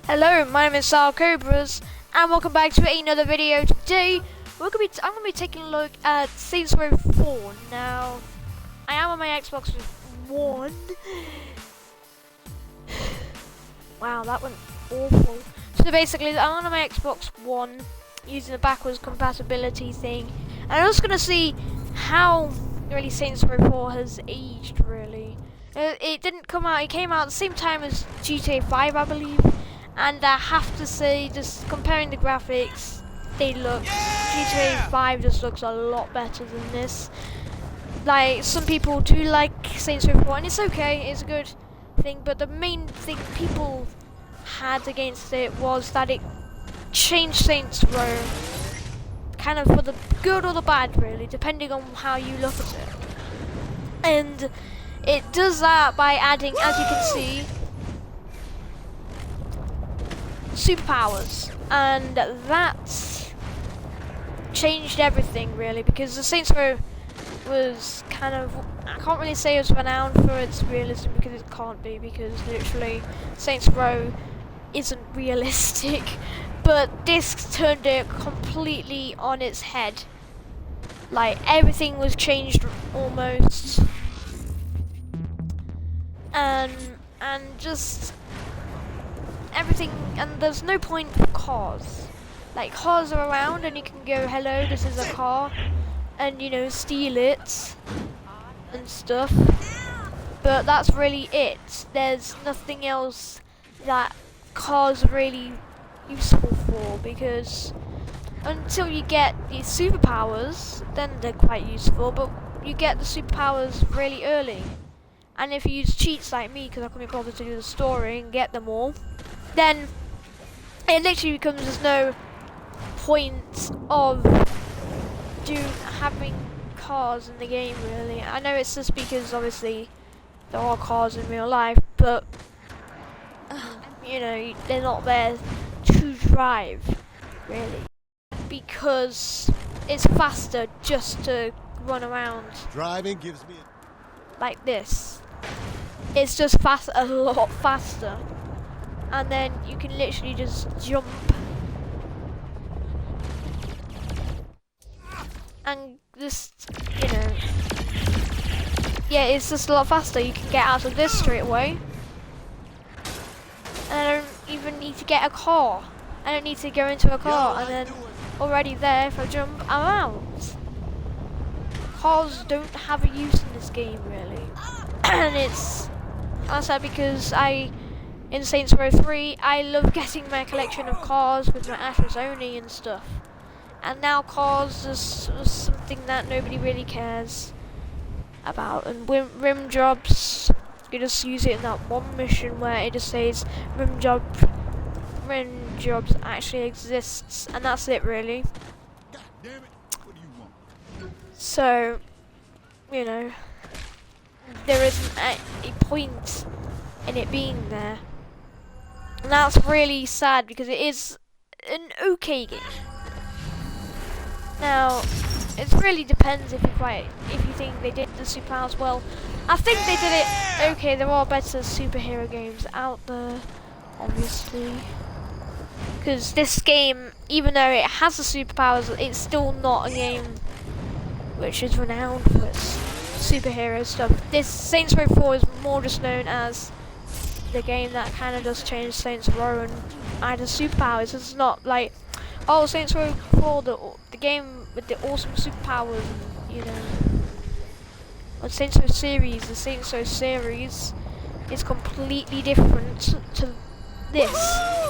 Hello, my name is Sal Cobras, and welcome back to another video. Today, I'm gonna be taking a look at Saints Row 4. Now, I am on my Xbox One. Wow, that went awful. So basically, I'm on my Xbox One using the backwards compatibility thing, and I'm just gonna see how really Saints Row 4 has aged. Really, it didn't come out. It came out at the same time as GTA 5, I believe. And I have to say, just comparing the graphics, GTA 5 just looks a lot better than this. Like, some people do like Saints Row 4, and it's okay, it's a good thing, but the main thing people had against it was that it changed Saints Row, kind of for the good or the bad, really, depending on how you look at it. And it does that by adding, as you can see, superpowers, and that changed everything really, because the Saints Row was kind of, I can't really say it was renowned for its realism, because it can't be, because literally Saints Row isn't realistic, but this turned it completely on its head. Like, everything was changed almost, and just everything, and there's no point for cars. Like, cars are around and you can go, hello, this is a car, and you know, steal it and stuff, but that's really it. There's nothing else that cars are really useful for, because until you get these superpowers, then they're quite useful, but you get the superpowers really early, and if you use cheats like me, because I couldn't be bothered to do the story and get them all, then it literally becomes there's no point of having cars in the game, really. I know it's just because obviously there are cars in real life, but you know, they're not there to drive, really, because it's faster just to run around. Driving gives me like this. It's just a lot faster. And then you can literally just jump and just, you know, yeah, it's just a lot faster. You can get out of this straight away, and I don't even need to get a car. I don't need to go into a car, and then already there, if I jump, I'm out. Cars don't have a use in this game, really. And it's also because in Saints Row 3, I love getting my collection of cars with my Ashes only and stuff. And now cars is something that nobody really cares about. And rim jobs, you just use it in that one mission where it just says rim jobs actually exists, and that's it really. God damn it. What do you want? So, you know, there isn't a point in it being there. And that's really sad, because it is an okay game. Now, it really depends if you think they did the superpowers well. I think they did it okay. There are better superhero games out there, obviously. Because this game, even though it has the superpowers, it's still not a game which is renowned for its superhero stuff. This Saints Row 4 is more just known as the game that kind of just changed Saints Row and added superpowers. It's not like, oh, Saints Row 4, the game with the awesome superpowers, and, you know. But Saints Row series, the Saints Row series is completely different to this.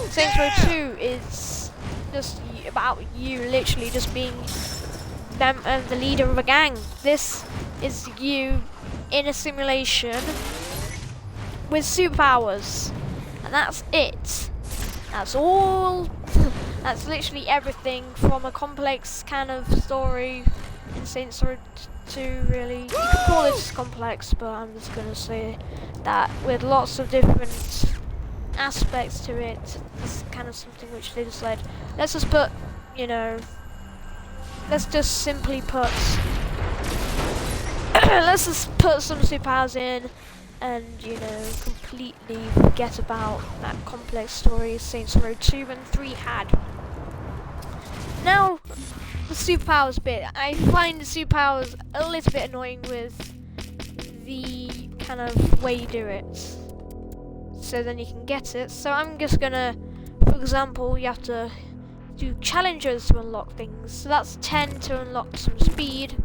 Saints Row 2 is just about you literally just being the leader of a gang. This is you in a simulation with superpowers, and that's it. That's all. That's literally everything from a complex kind of story in Saints Row 2, really. You can call it complex, but I'm just gonna say that with lots of different aspects to it. It's kind of something which they just said, let's just put, you know, let's just simply put let's just put some superpowers in, and completely forget about that complex story Saints Row 2 and 3 had. Now, the superpowers bit. I find the superpowers a little bit annoying with the kind of way you do it. So then you can get it. So I'm just gonna, for example, you have to do challenges to unlock things. So that's 10 to unlock some speed.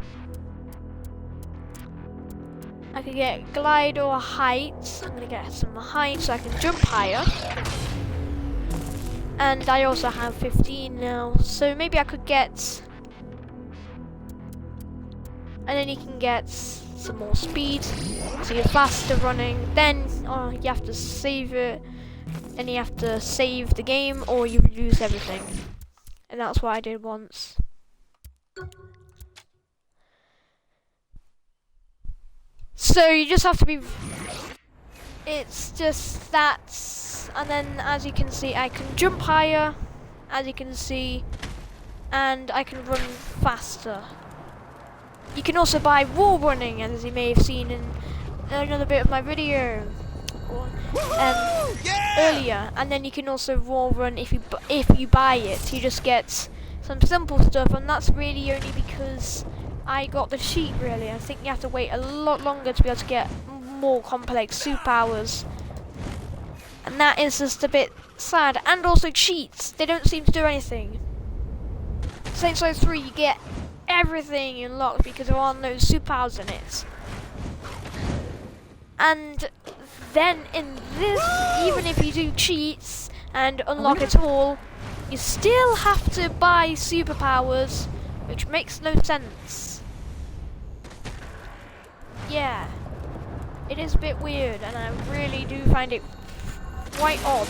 I could get glide or height. I'm gonna get some height so I can jump higher. And I also have 15 now, so maybe I could get. And then you can get some more speed, so you're faster running. Then you have to save it. Then you have to save the game, or you lose everything. And that's what I did once. So you just have to be. It's just that, and then as you can see, I can jump higher, as you can see, and I can run faster. You can also buy wall running, as you may have seen in another bit of my video earlier. And then you can also wall run if you buy it. You just get some simple stuff, and that's really only because I got the cheat. Really, I think you have to wait a lot longer to be able to get more complex superpowers, and that is just a bit sad. And also cheats, they don't seem to do anything. Saints Row 3, you get everything unlocked because there are no superpowers in it. And then in this, even if you do cheats and unlock it all, you still have to buy superpowers, which makes no sense. Yeah. It is a bit weird, and I really do find it quite odd.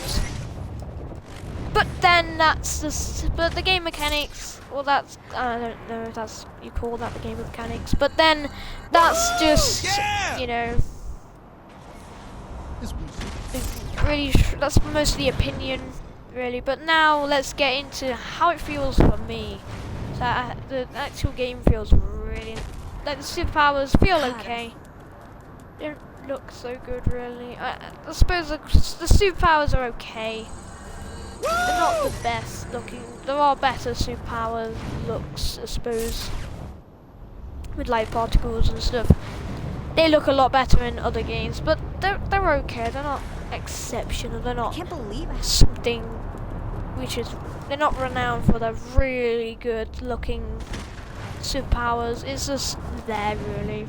But then but the game mechanics, well, that's, I don't know if that's, you call that the game mechanics, but then that's just, really, that's mostly opinion, really. But now let's get into how it feels for me. So the actual game feels really, like the superpowers feel okay. They don't look so good, really. I suppose the superpowers are okay. They're not the best looking. There are better superpower looks, I suppose, with light particles and stuff. They look a lot better in other games, but they're okay. They're not exceptional. They're not something which is. They're not renowned for their really good looking superpowers. It's just there, really.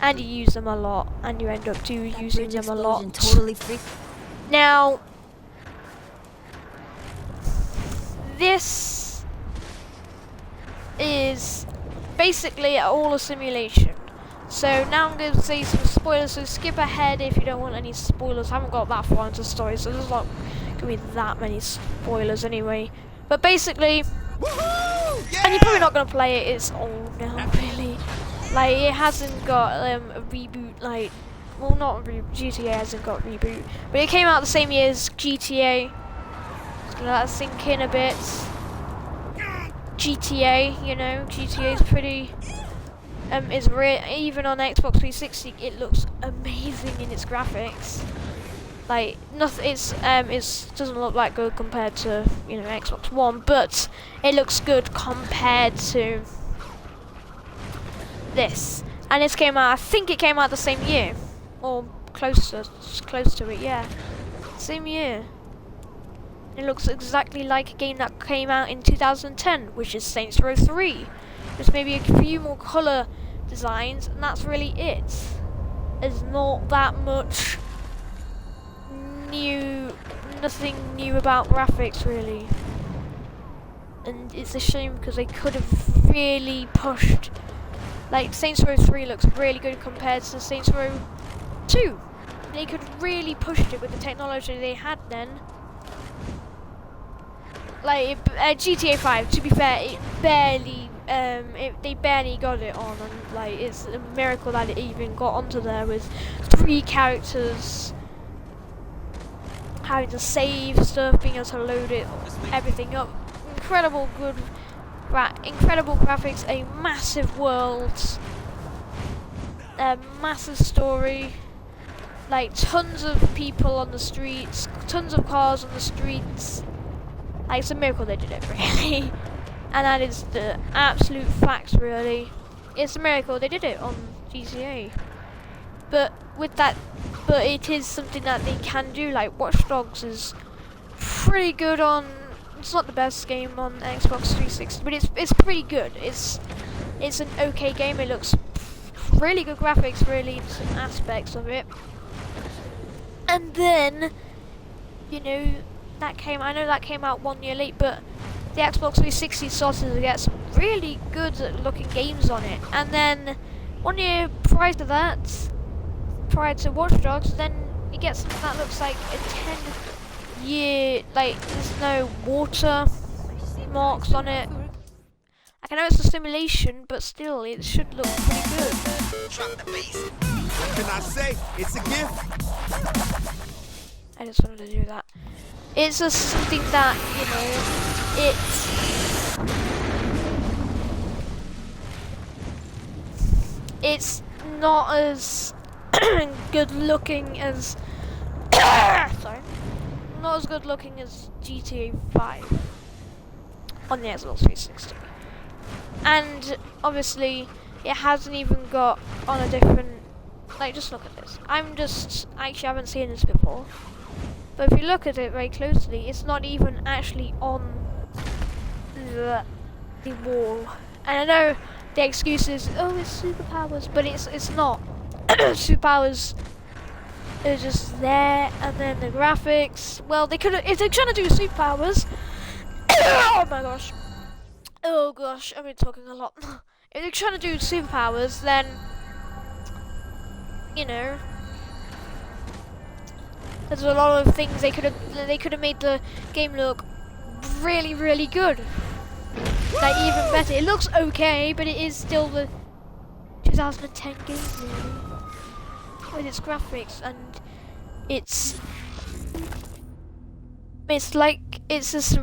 And you use them a lot, and you end up using them a lot. Totally freak. Now, this is basically all a simulation. So now I'm going to say some spoilers, so skip ahead if you don't want any spoilers. I haven't got that far into the story, so there's not going to be that many spoilers anyway. But basically, and you're probably not going to play it, it's old now, really. Like, it hasn't got a reboot, like, well, not a reboot, GTA hasn't got a reboot, but it came out the same year as GTA. Just gonna let that sink in a bit. GTA, GTA is pretty, even on Xbox 360, it looks amazing in its graphics. Like, nothing, it doesn't look that good compared to, Xbox One, but it looks good compared to this. And this came out, I think it came out the same year, or close to it, yeah, same year. It looks exactly like a game that came out in 2010, which is Saints Row 3. Just maybe a few more colour designs, and that's really it. There's not that much nothing new about graphics, really. And it's a shame because they could have really pushed. Like, Saints Row 3 looks really good compared to Saints Row 2. They could really pushed it with the technology they had then. Like, GTA 5, to be fair, it barely, they barely got it on, and like, it's a miracle that it even got onto there with 3 characters, having to save stuff, being able to load it, everything up. Incredible good, incredible graphics, a massive world, a massive story, like tons of people on the streets, tons of cars on the streets. Like, it's a miracle they did it, really. And that is the absolute facts, really. It's a miracle they did it on GTA. But with that, but it is something that they can do. Like, Watch Dogs is pretty good on. It's not the best game on Xbox 360, but it's pretty good. It's an okay game. It looks really good graphics, really some aspects of it. And then, you know, I know that came out 1 year late, but the Xbox 360 started to get some really good looking games on it. And then 1 year prior to that, prior to Watch Dogs, then you get something that looks like a 10-year, like there's no water marks on it. I know it's a simulation, but still, it should look pretty good. Drop the bass. What can I say? It's a gift. I just wanted to do that. It's just something that, you know, it's not as good looking as sorry, not as good looking as GTA 5 on the Xbox 360. And obviously, it hasn't even got on a different. Like, just look at this. Actually, I haven't seen this before. But if you look at it very closely, it's not even actually on the wall. And I know the excuse is, oh, it's superpowers, but it's not. Superpowers are just there, and then the graphics. Well, they could, if they're trying to do superpowers. Oh my gosh. Oh gosh, I've been talking a lot. If they're trying to do superpowers, then, you know, there's a lot of things they could have made the game look really, really good. Like, even better. It looks okay, but it is still the 2010 game, really, with its graphics, and it's just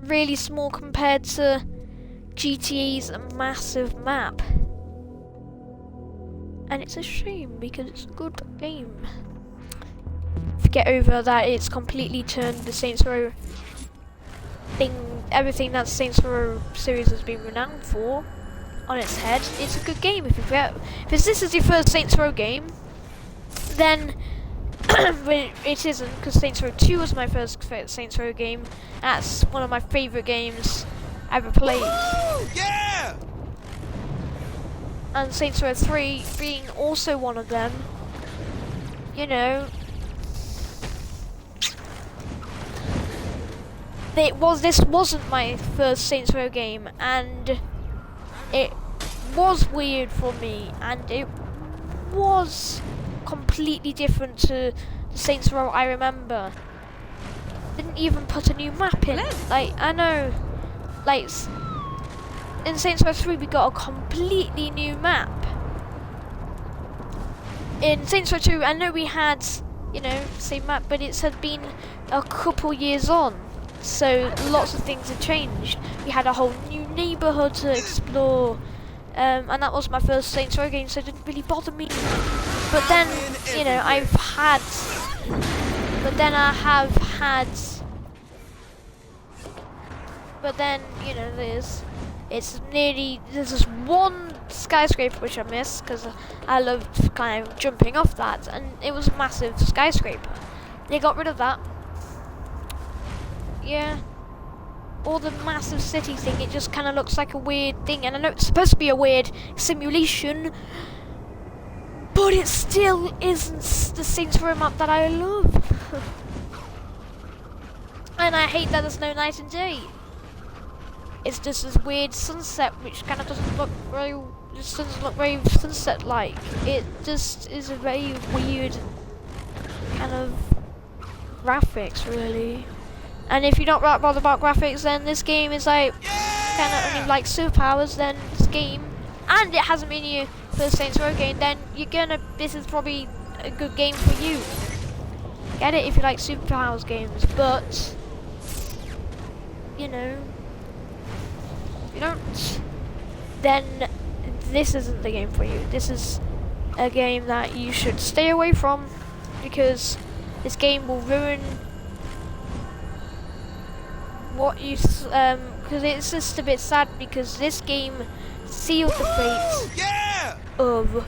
really small compared to GTA's massive map. And it's a shame, because it's a good game. Get over that it's completely turned the Saints Row thing, everything that Saints Row series has been renowned for, on its head. It's a good game. If this is your first Saints Row game, then it isn't, because Saints Row 2 was my first Saints Row game. That's one of my favourite games I ever played. Yeah! And Saints Row 3 being also one of them. You know, this wasn't my first Saints Row game, and it was weird for me, and it was completely different to the Saints Row I remember. Didn't even put a new map in. Like, I know, like, in Saints Row 3 we got a completely new map. In Saints Row 2, I know we had, you know, the same map, but it had been a couple years on, so lots of things had changed. We had a whole new neighbourhood to explore, and that was my first Saints Row game, so it didn't really bother me. But then, you know, I have had, you know, there's this one skyscraper which I missed, because I loved kind of jumping off that, and it was a massive skyscraper. They got rid of that. Yeah. Or the massive city thing, it just kind of looks like a weird thing, and I know it's supposed to be a weird simulation, but it still isn't the Saints Row map that I love. And I hate that there's no night and day. It's just this weird sunset, which kind of doesn't look very sunset-like. It just is a very weird kind of graphics, really. And if you don't bother about graphics, then this game is like kind of only like superpowers. Then this game, and it hasn't been your first Saints Row game, then this is probably a good game for you. Get it if you like superpowers games, but you know, if you don't, then this isn't the game for you. This is a game that you should stay away from. because this game will ruin what you because it's just a bit sad because this game sealed the fate Yeah! of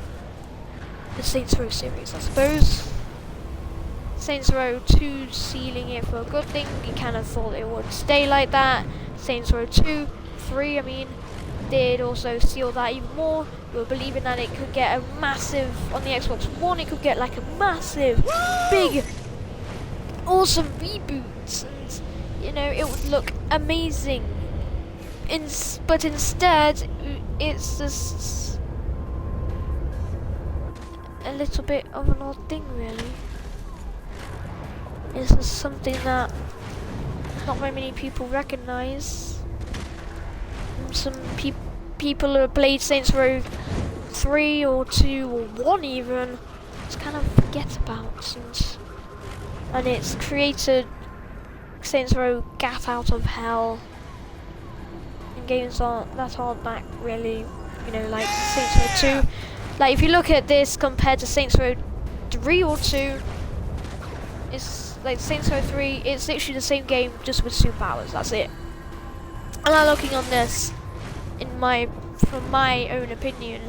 the Saints Row series, I suppose. Saints Row 2 sealing it for a good thing. We kind of thought it would stay like that. Saints Row 2, 3, I mean, did also seal that even more. We were believing that it could get a massive, on the Xbox One, it could get like a massive, big, awesome reboot. And, you know, it would look amazing. But instead, it's just a little bit of an odd thing, really. It's just something that not very many people recognise. Some people who have played Saints Row 3 or 2 or 1 even just kind of forget about, and it's created Saints Row Gat Out of Hell, and games that aren't back really, you know, like Saints Row 2. Like if you look at this compared to Saints Row 3 or 2, it's like Saints Row 3, it's literally the same game just with superpowers, that's it. And I'm looking on this from my own opinion,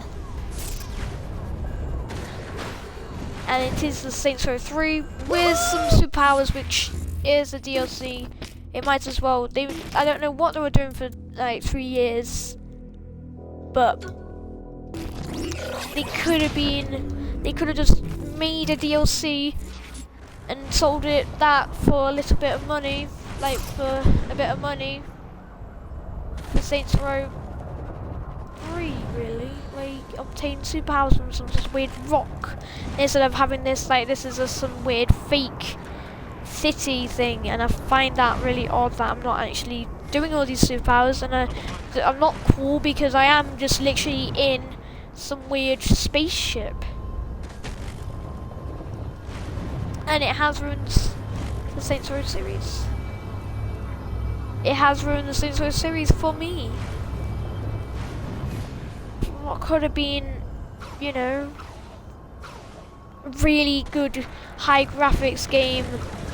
and it is the Saints Row 3 with some superpowers, which is a DLC. It might as well, I don't know what they were doing for like 3 years, but they could have just made a DLC and sold that for a little bit of money, like for a bit of money for Saints Row 3, really, where you obtain superpowers from some just weird rock, instead of having this, like, this is just some weird fake city thing. And I find that really odd that I'm not actually doing all these superpowers, and I'm not cool because I am just literally in some weird spaceship. And it has ruined the Saints Row series. It has ruined the Saints Row series for me. What could have been, you know, a really good high graphics game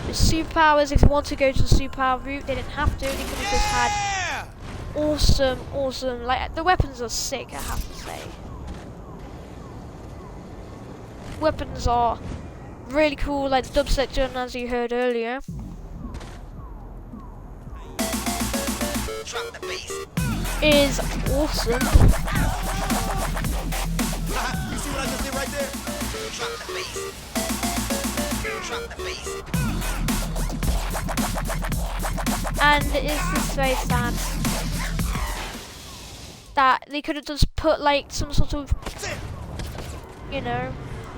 with superpowers. If you want to go to the superpower route, they didn't have to. They could have just had awesome, like, the weapons are sick, I have to say. Weapons are really cool, like the dub section, as you heard earlier. Is awesome. You see what I just did right there? Drop the bass. Drop the bass. And it's just very sad that they could have just put like some sort of, you know,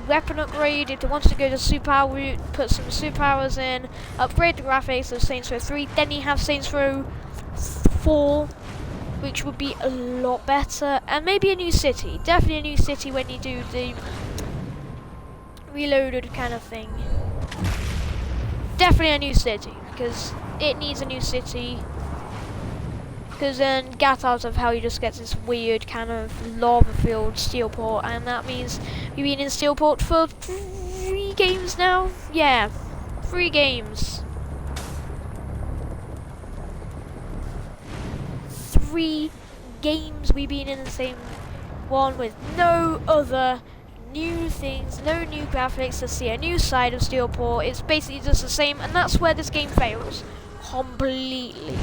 weapon upgrade. If they wanted to go the superpower route, put some superpowers in, upgrade the graphics of Saints Row 3, then you have Saints Row 4, which would be a lot better, and maybe a new city. Definitely a new city when you do the reloaded kind of thing. Definitely a new city, because it needs a new city. Because then Gat Out of Hell, you just get this weird kind of lava-filled Steelport, and that means you've been in Steelport for 3 games now? Yeah, 3 games. 3 games we've been in the same one with no other new things, no new graphics to see a new side of Steelport. It's basically just the same, and that's where this game fails completely.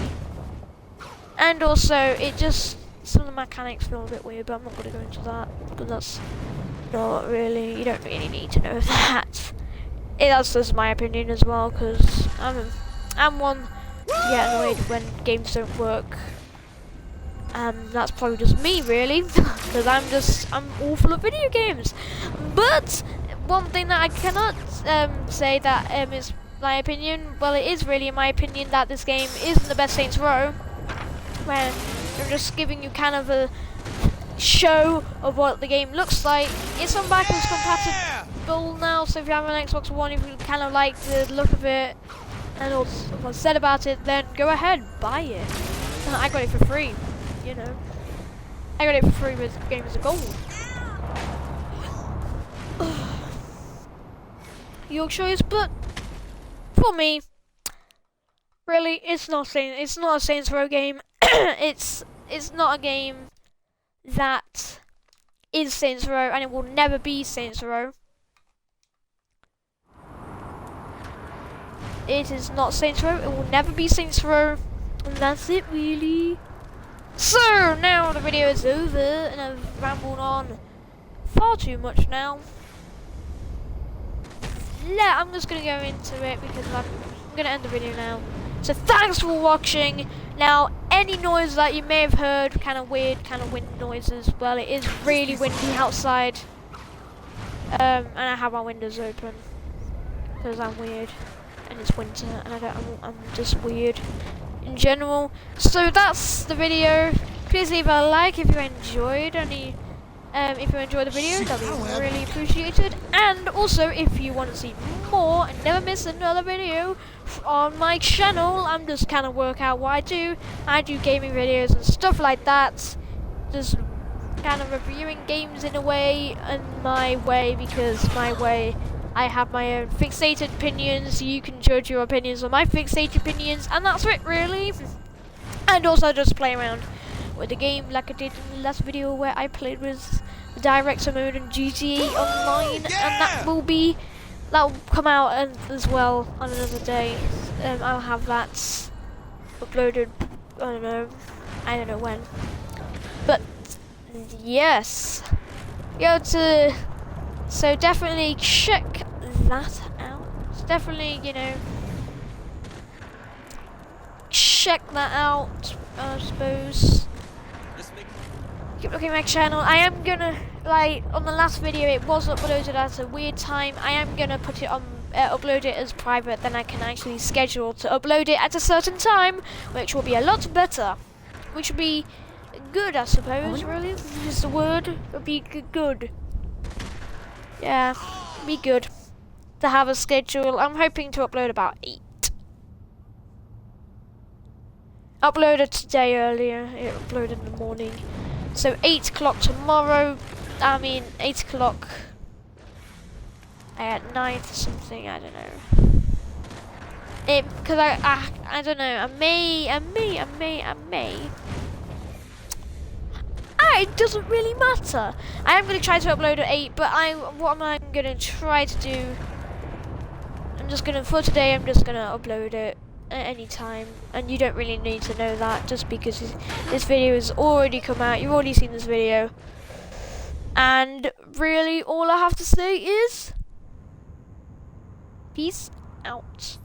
And also, it just, some of the mechanics feel a bit weird, but I'm not going to go into that, because that's not really, you don't really need to know that. That's just my opinion as well, because I'm one to get annoyed when games don't work. And that's probably just me, really, because I'm awful at video games. But one thing that I cannot say that is my opinion, well, it is really my opinion that this game isn't the best Saints Row, where they're just giving you kind of a show of what the game looks like. It's on backwards compatible now, so if you have an Xbox One, if you kind of like the look of it and all what's said about it, then go ahead, buy it. I got it for free, you know. I got it for free with Games of Gold. your choice, but for me, really, it's not a Saints Row game. it's not a game that is Saints Row, and it will never be Saints Row. It is not Saints Row. It will never be Saints Row, and that's it, really. So now the video is over, and I've rambled on far too much now. Yeah, I'm just gonna go into it because I'm gonna end the video now. So thanks for watching. Now, any noise that you may have heard, kind of weird, kind of wind noises, well, it is really windy outside. And I have my windows open because I'm weird, and it's winter, and I'm just weird in general. So that's the video. Please leave a like if you enjoyed any. If you enjoyed the video, that'd be really appreciated. And also, if you want to see more and never miss another video on my channel, I'm just kind of work out what I do. I do gaming videos and stuff like that. Just kind of reviewing games in a way, and my way, because my way, I have my own fixated opinions. You can judge your opinions on my fixated opinions, and that's it, really. And also just play around with the game like I did in the last video where I played with the director mode and GTA Online, and that will come out as well on another day. I'll have that uploaded. I don't know when, but yes, so definitely check that out. Definitely, check that out. I suppose. Keep looking at my channel. I am gonna, on the last video it was uploaded at a weird time. I am gonna put it on, upload it as private, then I can actually schedule to upload it at a certain time, which will be a lot better. Which will be good, I suppose, really. Is the word. It'll be good. Yeah, be good to have a schedule. I'm hoping to upload about 8. Uploaded today earlier, it uploaded in the morning. So 8 o'clock tomorrow, 8 o'clock at night or something, I don't know. Because I don't know, I may. It doesn't really matter. I am going to try to upload at 8, but what I'm going to try to do, for today, I'm just going to upload it at any time, and you don't really need to know that just because this video has already come out. You've already seen this video, and really all I have to say is peace out.